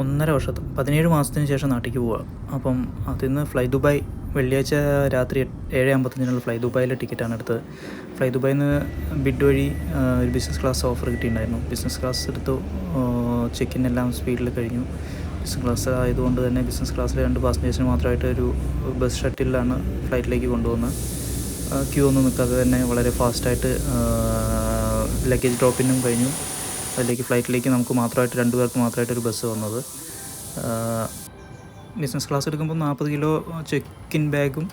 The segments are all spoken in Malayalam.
1.5 വർഷത്തെ 17 മാസത്തിന് ശേഷം നാട്ടിലേക്ക് പോവുക. അപ്പം അതിൽ നിന്ന് ഫ്ലൈ ദുബായ് വെള്ളിയാഴ്ച രാത്രി 7:55 ഫ്ലൈ ദുബായിലെ ടിക്കറ്റാണ് എടുത്തത്. ഫ്ലൈ ദുബായിൽ നിന്ന് ബിഡ് വഴി ഒരു ബിസിനസ് ക്ലാസ് ഓഫർ കിട്ടിയിട്ടുണ്ടായിരുന്നു. ബിസിനസ് ക്ലാസ് എടുത്തു. ചെക്കിൻ എല്ലാം സ്പീഡിൽ കഴിഞ്ഞു. ബിസിനസ് ക്ലാസ് ആയതുകൊണ്ട് തന്നെ ബിസിനസ് ക്ലാസ്സിൽ 2 പാസഞ്ചേഴ്സിന് മാത്രമായിട്ട് ഒരു ബസ് ഷട്ടിലാണ് ഫ്ലൈറ്റിലേക്ക് കൊണ്ടുവന്ന് ക്യൂ ഒന്നും നിൽക്കാതെ തന്നെ വളരെ ഫാസ്റ്റായിട്ട് ലഗേജ് ഡ്രോപ്പിനും കഴിഞ്ഞു. അതിലേക്ക് ഫ്ലൈറ്റിലേക്ക് നമുക്ക് മാത്രമായിട്ട് 2 പേർക്ക് മാത്രമായിട്ടൊരു ബസ് വന്നത്. ബിസിനസ് ക്ലാസ് എടുക്കുമ്പോൾ 40 കിലോ ചെക്കിൻ ബാഗും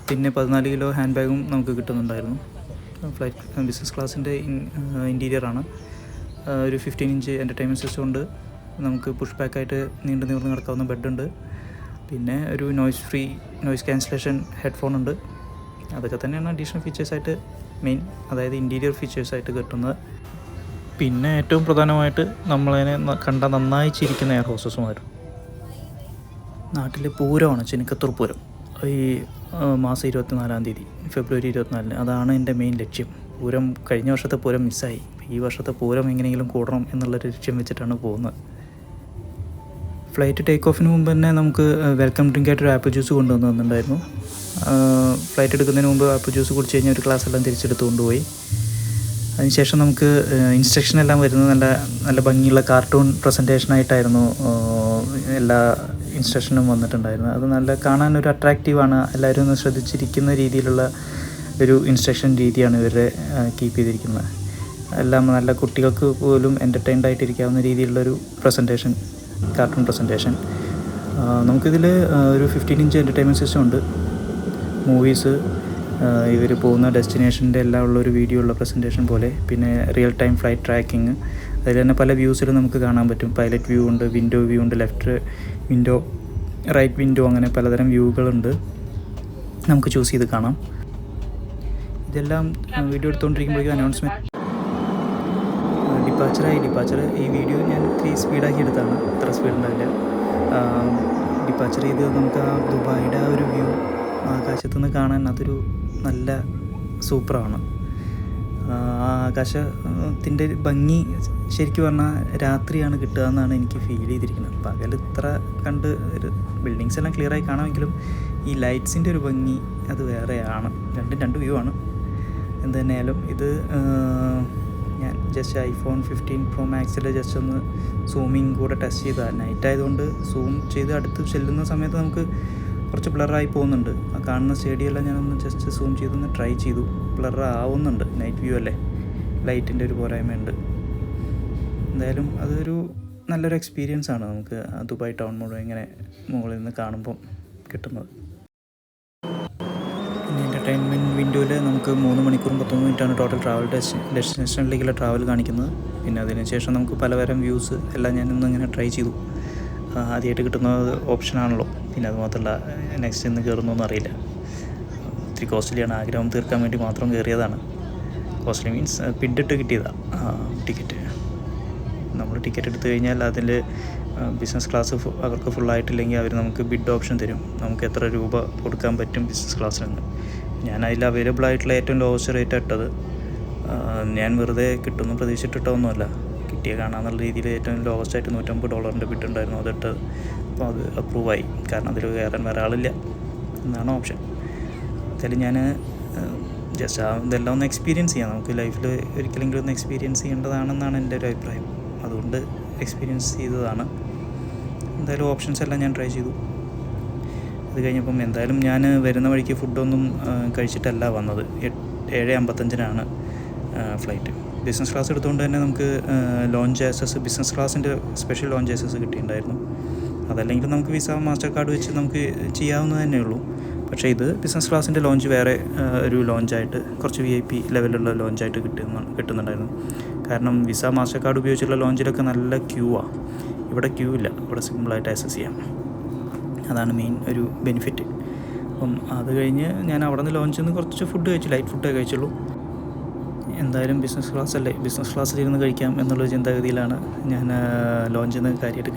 പിന്നെ 14 കിലോ ഹാൻഡ് ബാഗും നമുക്ക് കിട്ടുന്നുണ്ടായിരുന്നു. ഫ്ലൈറ്റ് ബിസിനസ് ക്ലാസ്സിൻ്റെ ഇൻറ്റീരിയറാണ്. ഒരു 15 ഇഞ്ച് എൻ്റർടൈൻമെൻറ്റ് സിസ്റ്റം ഉണ്ട്. നമുക്ക് പുഷ് ബാക്കായിട്ട് നീണ്ടു നിവർന്ന് കിടക്കാവുന്ന ബെഡുണ്ട്. പിന്നെ ഒരു നോയ്സ് ക്യാൻസലേഷൻ ഹെഡ്ഫോൺ ഉണ്ട്. അതൊക്കെ തന്നെയാണ് അഡീഷണൽ ഫീച്ചേഴ്സായിട്ട് മെയിൻ, അതായത് ഇൻറ്റീരിയർ ഫീച്ചേഴ്സായിട്ട് കിട്ടുന്നത്. പിന്നെ ഏറ്റവും പ്രധാനമായിട്ട് നമ്മളതിനെ കണ്ട നന്നായി ചിരിക്കുന്ന എയർ ഹോസ്റ്റസുമാരും. നാട്ടിൽ പൂരമാണ്, ചെനിക്കത്തൂർ പൂരം. ഈ മാസം 24-ാം തീയതി, ഫെബ്രുവരി 24-ന്. അതാണ് എൻ്റെ മെയിൻ ലക്ഷ്യം. പൂരം കഴിഞ്ഞ വർഷത്തെ പൂരം മിസ്സായി. ഈ വർഷത്തെ പൂരം എങ്ങനെയെങ്കിലും കൂടണം എന്നുള്ളൊരു ലക്ഷ്യം വെച്ചിട്ടാണ് പോകുന്നത്. ഫ്ലൈറ്റ് ടേക്ക് ഓഫിന് മുമ്പ് തന്നെ നമുക്ക് വെൽക്കം ഡ്രിങ്കായിട്ടൊരു ആപ്പിൾ ജ്യൂസ് കൊണ്ടുവന്ന് തന്നിട്ടുണ്ടായിരുന്നു. ഫ്ലൈറ്റ് എടുക്കുന്നതിന് മുമ്പ് ആപ്പിൾ ജ്യൂസ് കുടിച്ച് കഴിഞ്ഞാൽ ഒരു ക്ലാസ് എല്ലാം തിരിച്ചെടുത്ത് കൊണ്ടുപോയി. അതിനുശേഷം നമുക്ക് ഇൻസ്ട്രക്ഷൻ എല്ലാം വരുന്നത് നല്ല ഭംഗിയുള്ള കാർട്ടൂൺ പ്രസൻറ്റേഷനായിട്ടായിരുന്നു എല്ലാ ഇൻസ്ട്രക്ഷനും വന്നിട്ടുണ്ടായിരുന്നത്. അത് നല്ല കാണാനൊരു അട്രാക്റ്റീവാണ്. എല്ലാവരും ഒന്ന് ശ്രദ്ധിച്ചിരിക്കുന്ന രീതിയിലുള്ള ഒരു ഇൻസ്ട്രക്ഷൻ രീതിയാണ് ഇവരുടെ കീപ്പ് ചെയ്തിരിക്കുന്നത്. എല്ലാം നല്ല കുട്ടികൾക്ക് പോലും എൻ്റർടൈൻഡ് ആയിട്ടിരിക്കാവുന്ന രീതിയിലുള്ളൊരു പ്രസൻറ്റേഷൻ, കാർട്ടൂൺ പ്രസൻറ്റേഷൻ. നമുക്കിതിൽ ഒരു 15 ഇഞ്ച് എൻ്റർടൈൻമെൻറ്റ് സിസ്റ്റം ഉണ്ട്. മൂവീസ്, ഇവർ പോകുന്ന ഡെസ്റ്റിനേഷൻ്റെ എല്ലാം ഉള്ളൊരു വീഡിയോ ഉള്ള പ്രസൻറ്റേഷൻ പോലെ. പിന്നെ റിയൽ ടൈം ഫ്ലൈറ്റ് ട്രാക്കിങ്, അതിൽ തന്നെ പല വ്യൂസിൽ നമുക്ക് കാണാൻ പറ്റും. പൈലറ്റ് വ്യൂ ഉണ്ട്, വിൻഡോ വ്യൂ ഉണ്ട്, ലെഫ്റ്റ് വിൻഡോ, റൈറ്റ് വിൻഡോ, അങ്ങനെ പലതരം വ്യൂകളുണ്ട്. നമുക്ക് ചൂസ് ചെയ്ത് കാണാം. ഇതെല്ലാം വീഡിയോ എടുത്തുകൊണ്ടിരിക്കുമ്പോഴേക്കും അനൗൺസ്മെൻറ്റ് ഡിപ്പാച്ചർ. ഈ വീഡിയോ ഞാൻ സ്പീഡാക്കി എടുത്താണ്, അത്ര സ്പീഡ് ഉണ്ടാവില്ല. ഡിപ്പാച്ചർ ചെയ്ത് നമുക്ക് ആ ദുബായിയുടെ ആ ഒരു വ്യൂ ആകാശത്തു നിന്ന് കാണാൻ അതൊരു നല്ല സൂപ്പറാണ്. ആകാശത്തിൻ്റെ ഭംഗി ശരിക്കും പറഞ്ഞാൽ രാത്രിയാണ് കിട്ടുക എന്നാണ് എനിക്ക് ഫീൽ ചെയ്തിരിക്കുന്നത്. പകൽ ഇത്ര കണ്ട് ഒരു ബിൽഡിങ്സ് എല്ലാം ക്ലിയറായി കാണാമെങ്കിലും ഈ ലൈറ്റ്സിൻ്റെ ഒരു ഭംഗി അത് വേറെയാണ്. രണ്ട് വ്യൂ ആണ്. എന്ത് തന്നെയായാലും ഇത് ഞാൻ ജസ്റ്റ് iPhone 15 Pro Maxൽ ജസ്റ്റ് ഒന്ന് സൂമിങ് കൂടെ ടെസ്റ്റ് ചെയ്തതാണ്. നൈറ്റ് ആയതുകൊണ്ട് സൂം ചെയ്ത് അടുത്ത് ചെല്ലുന്ന സമയത്ത് നമുക്ക് കുറച്ച് ബ്ലറായി പോകുന്നുണ്ട്. ആ കാണുന്ന സ്റ്റേഡിയെല്ലാം ഞാനൊന്ന് ജസ്റ്റ് സൂം ചെയ്തൊന്ന് ട്രൈ ചെയ്തു. ബ്ലർ ആവുന്നുണ്ട്, നൈറ്റ് വ്യൂ അല്ലേ, ലൈറ്റിൻ്റെ ഒരു പോരായ്മയുണ്ട്. എന്തായാലും അതൊരു നല്ലൊരു എക്സ്പീരിയൻസ് ആണ് നമുക്ക് ദുബായ് ടൗൺ മുഴുവൻ ഇങ്ങനെ മുകളിൽ നിന്ന് കാണുമ്പം കിട്ടുന്നത്. പിന്നെ എൻ്റർടൈൻമെൻറ്റ് വിൻഡോയിൽ നമുക്ക് 3 മണിക്കൂറും 13 മിനിറ്റാണ് ടോട്ടൽ ട്രാവൽ ഡെസ്റ്റിനേഷനിലേക്കുള്ള ട്രാവൽ കാണിക്കുന്നത്. പിന്നെ അതിനുശേഷം നമുക്ക് പലതരം വ്യൂസ് എല്ലാം ഞാനൊന്ന് ഇങ്ങനെ ട്രൈ ചെയ്തു. ആദ്യമായിട്ട് കിട്ടുന്ന ഓപ്ഷനാണല്ലോ. പിന്നെ അത് മാത്രമല്ല നെക്സ്റ്റ് ഇന്ന് കയറുന്നൊന്നും അറിയില്ല. ഒത്തിരി കോസ്റ്റ്ലിയാണ്. ആഗ്രഹം തീർക്കാൻ വേണ്ടി മാത്രം കയറിയതാണ്. കോസ്റ്റ്ലി മീൻസ് പിഡിട്ട് കിട്ടിയതാണ് ടിക്കറ്റ്. നമ്മൾ ടിക്കറ്റ് എടുത്തു കഴിഞ്ഞാൽ അതിൽ ബിസിനസ് ക്ലാസ് അവർക്ക് ഫുള്ളായിട്ടില്ലെങ്കിൽ അവർ നമുക്ക് ബിഡ് ഓപ്ഷൻ തരും. നമുക്ക് എത്ര രൂപ കൊടുക്കാൻ പറ്റും ബിസിനസ് ക്ലാസ്സിന്. ഞാൻ അതിൽ അവൈലബിൾ ആയിട്ടുള്ള ഏറ്റവും ലോവസ്റ്റ് റേറ്റ് ഇട്ടത്. ഞാൻ വെറുതെ കിട്ടുമെന്ന് പ്രതീക്ഷിച്ചിട്ടൊന്നുമല്ല, കിട്ടിയ കാണാമെന്നുള്ള രീതിയിൽ ഏറ്റവും ലോവസ്റ്റ് ആയിട്ട് $150 ബിഡ് ഉണ്ടായിരുന്നു, അതിട്ടത്. അപ്പോൾ അത് അപ്രൂവായി. കാരണം അതിൽ കയറാൻ വേറെ ആളില്ല എന്നാണ് ഓപ്ഷൻ. എന്തായാലും ഞാൻ ജസ്റ്റ് ഇതെല്ലാം ഒന്ന് എക്സ്പീരിയൻസ് ചെയ്യാം. നമുക്ക് ലൈഫിൽ ഒരിക്കലെങ്കിലും ഒന്ന് എക്സ്പീരിയൻസ് ചെയ്യേണ്ടതാണെന്നാണ് എൻ്റെ ഒരു അഭിപ്രായം. അതുകൊണ്ട് എക്സ്പീരിയൻസ് ചെയ്തതാണ്. എന്തായാലും ഓപ്ഷൻസ് എല്ലാം ഞാൻ ട്രൈ ചെയ്തു. അത് കഴിഞ്ഞപ്പം എന്തായാലും ഞാൻ വരുന്ന വഴിക്ക് ഫുഡൊന്നും കഴിച്ചിട്ടല്ല വന്നത്. 7:55 ഫ്ലൈറ്റ്. ബിസിനസ് ക്ലാസ് എടുത്തുകൊണ്ട് തന്നെ നമുക്ക് ലോഞ്ച് ആക്സസ്, ബിസിനസ് ക്ലാസ്സിൻ്റെ സ്പെഷ്യൽ ലോഞ്ച് ആക്സസ് കിട്ടിയിട്ടുണ്ടായിരുന്നു. അതല്ലെങ്കിൽ നമുക്ക് വിസ മാസ്റ്റർ കാർഡ് വെച്ച് നമുക്ക് ചെയ്യാവുന്നത് തന്നെ ഉള്ളൂ. പക്ഷേ ഇത് ബിസിനസ് ക്ലാസ്സിൻ്റെ ലോഞ്ച് വേറെ ഒരു ലോഞ്ചായിട്ട്, കുറച്ച് VIP ലെവലുള്ള ലോഞ്ചായിട്ട് കിട്ടുന്നുണ്ടായിരുന്നു. കാരണം വിസ മാസ്റ്റർ കാർഡ് ഉപയോഗിച്ചുള്ള ലോഞ്ചിലൊക്കെ നല്ല ക്യൂ ആണ്. ഇവിടെ ക്യൂ ഇല്ല, ഇവിടെ സിമ്പിളായിട്ട് ആക്സസ് ചെയ്യാം. അതാണ് മെയിൻ ഒരു ബെനിഫിറ്റ്. അപ്പം അത് കഴിഞ്ഞ് ഞാൻ അവിടെ നിന്ന് ലോഞ്ചിൽ നിന്ന് കുറച്ച് ഫുഡ് കഴിച്ചു, ലൈറ്റ് ഫുഡേ കഴിച്ചുള്ളൂ. എന്തായാലും ബിസിനസ് ക്ലാസ് അല്ലേ, ബിസിനസ് ക്ലാസ്സിലിരുന്ന് കഴിക്കാം എന്നുള്ളൊരു ചിന്താഗതിയിലാണ് ഞാൻ ലോഞ്ചിൽ നിന്ന് കാര്യമായിട്ട്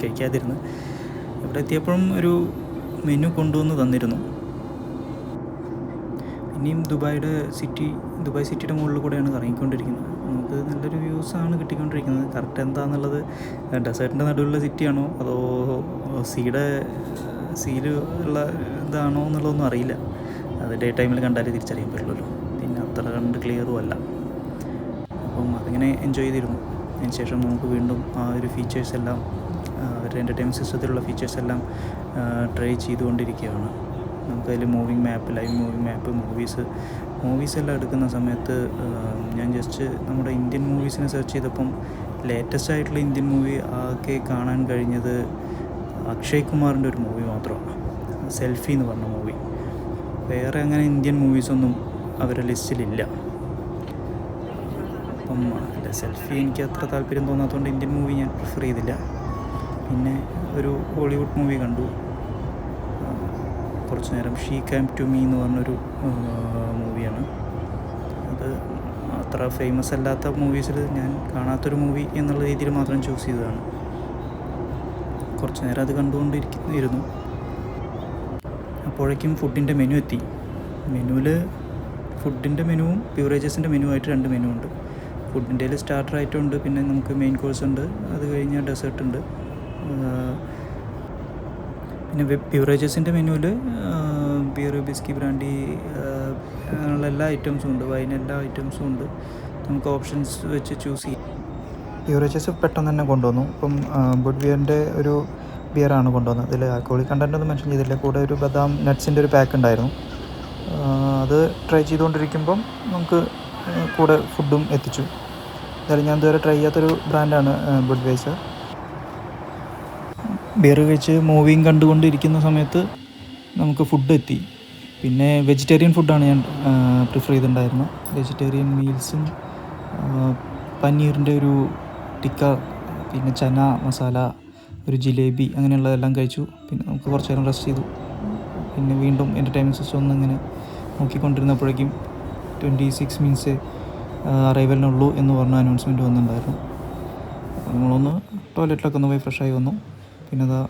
കഴിക്കാതിരുന്നത്. ഇവിടെ എത്തിയപ്പോഴും ഒരു മെനു കൊണ്ടുവന്ന് തന്നിരുന്നു. ഇനിയും ദുബായ് സിറ്റിയുടെ മുകളിൽ കൂടെയാണ് കറങ്ങിക്കൊണ്ടിരിക്കുന്നത്. നമുക്ക് നല്ലൊരു വ്യൂസാണ് കിട്ടിക്കൊണ്ടിരിക്കുന്നത്. കറക്റ്റ് എന്താണെന്നുള്ളത് ഡെസേർട്ടിൻ്റെ നടുവിലുള്ള സിറ്റിയാണോ അതോ സീല് ഉള്ള ഇതാണോ എന്നുള്ളതൊന്നും അറിയില്ല. അത് ഡേ ടൈമിൽ കണ്ടാലേ തിരിച്ചറിയാൻ പറ്റുള്ളൂ. പിന്നെ അത്ര കണ്ട് ക്ലിയറും അല്ല. അപ്പം അതിങ്ങനെ എൻജോയ് ചെയ്തിരുന്നു. അതിന് ശേഷം നമുക്ക് വീണ്ടും ആ ഒരു ഫീച്ചേഴ്സ് എല്ലാം അവരുടെ എൻ്റർടൈൻമെൻറ്റ് സിസ്റ്റത്തിലുള്ള ഫീച്ചേഴ്സ് എല്ലാം ട്രൈ ചെയ്തുകൊണ്ടിരിക്കുകയാണ്. നമുക്കതിൽ മൂവിങ് മാപ്പ്, ലൈവ് മൂവിങ് മാപ്പ്, മൂവീസ് എല്ലാം എടുക്കുന്ന സമയത്ത് ഞാൻ ജസ്റ്റ് നമ്മുടെ ഇന്ത്യൻ മൂവീസിനെ സെർച്ച് ചെയ്തപ്പം ലേറ്റസ്റ്റ് ആയിട്ടുള്ള ഇന്ത്യൻ മൂവി ആകെ കാണാൻ കഴിഞ്ഞത് അക്ഷയ് കുമാറിൻ്റെ ഒരു മൂവി മാത്രമാണ്, സെൽഫി എന്ന് പറഞ്ഞ മൂവി. വേറെ അങ്ങനെ ഇന്ത്യൻ മൂവീസൊന്നും അവരുടെ ലിസ്റ്റിലില്ല. അപ്പം സെൽഫി എനിക്ക് അത്ര താല്പര്യം തോന്നാത്തതുകൊണ്ട് ഇന്ത്യൻ മൂവി ഞാൻ പ്രിഫർ ചെയ്തില്ല. പിന്നെ ഒരു ഹോളിവുഡ് മൂവി കണ്ടു കുറച്ച് നേരം, ഷീ കാം ടു മീ എന്ന് പറഞ്ഞൊരു മൂവിയാണ്. അത് അത്ര ഫേമസ് അല്ലാത്ത മൂവീസിൽ ഞാൻ കാണാത്തൊരു മൂവി എന്നുള്ള രീതിയിൽ മാത്രം ചൂസ് ചെയ്തതാണ്. കുറച്ച് നേരം അത് കണ്ടുകൊണ്ടിരിക്കുന്നു. അപ്പോഴേക്കും ഫുഡിൻ്റെ മെനു എത്തി. ഫുഡിൻ്റെ മെനുവും ബിവറേജസിൻ്റെ മെനുവായിട്ട് 2 മെനു ഉണ്ട്. ഫുഡിൻ്റെ സ്റ്റാർട്ടർ ഐറ്റം ഉണ്ട്, പിന്നെ നമുക്ക് മെയിൻ കോഴ്സ് ഉണ്ട്, അത് കഴിഞ്ഞാൽ ഡെസേർട്ട് ഉണ്ട്. പിന്നെ ബിവറേജസിൻ്റെ മെനുവിൽ ബിയർ, വിസ്കി, ബ്രാൻഡി അങ്ങനെയുള്ള എല്ലാ ഐറ്റംസും ഉണ്ട്, വൈൻ എല്ലാ ഐറ്റംസും ഉണ്ട്. നമുക്ക് ഓപ്ഷൻസ് വെച്ച് ചൂസ് ചെയ്യാം. ബിവറേജസ് പെട്ടെന്ന് തന്നെ കൊണ്ടുവന്നു. ഇപ്പം ബുഡ് ബിയറിൻ്റെ ഒരു ബിയറാണ് കൊണ്ടുവന്നത്. ഇതിൽ ആൽക്കഹോളിക് കണ്ടൻ്റ് ഒന്നും മെൻഷൻ ചെയ്തില്ല. കൂടെ ഒരു ബദാം നട്ട്സിൻ്റെ ഒരു പാക്ക് ഉണ്ടായിരുന്നു. അത് ട്രൈ ചെയ്തുകൊണ്ടിരിക്കുമ്പം നമുക്ക് കൂടെ ഫുഡും എത്തിച്ചു. എന്തായാലും ഞാൻ ഇതുവരെ ട്രൈ ചെയ്യാത്തൊരു ബ്രാൻഡാണ് ബുഡ്വൈസർ. ബിയർ കഴിച്ച് മൂവിയും കണ്ടുകൊണ്ടിരിക്കുന്ന സമയത്ത് നമുക്ക് ഫുഡ് എത്തി. പിന്നെ വെജിറ്റേറിയൻ ഫുഡാണ് ഞാൻ പ്രിഫർ ചെയ്തിട്ടുണ്ടായിരുന്നത്. വെജിറ്റേറിയൻ മീൽസും പനീറിൻ്റെ ഒരു ടിക്ക, പിന്നെ ചന മസാല, ഒരു ജിലേബി, അങ്ങനെയുള്ളതെല്ലാം കഴിച്ചു. പിന്നെ നമുക്ക് കുറച്ച് നേരം റെസ്റ്റ് ചെയ്തു. പിന്നെ വീണ്ടും എൻ്റർടൈൻമെൻറ്റ് സിസ്റ്റം ഒന്നിങ്ങനെ നോക്കിക്കൊണ്ടിരുന്നപ്പോഴേക്കും 26 മിനിറ്റ്സ് അറൈവലിനുള്ളൂ എന്ന് പറഞ്ഞ അനൗൺസ്മെൻറ്റ് വന്നിട്ടുണ്ടായിരുന്നു. നമ്മളൊന്ന് ടോയ്ലറ്റിലൊക്കെ ഒന്ന് പോയി ഫ്രഷായി വന്നു. പിന്നെ അതാ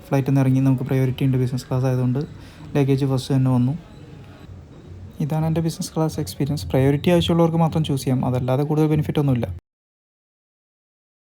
ഫ്ലൈറ്റിൽ നിന്ന് ഇറങ്ങി. നമുക്ക് പ്രയോറിറ്റി ഉണ്ട്, ബിസിനസ് ക്ലാസ് ആയതുകൊണ്ട് ലഗേജ് ഫസ്റ്റ് തന്നെ വന്നു. ഇതാണ് എൻ്റെ ബിസിനസ് ക്ലാസ് എക്സ്പീരിയൻസ്. പ്രയോറിറ്റി ആവശ്യമുള്ളവർക്ക് മാത്രം ചൂസ് ചെയ്യാം, അതല്ലാതെ കൂടുതൽ ബെനിഫിറ്റ് ഒന്നുമില്ല.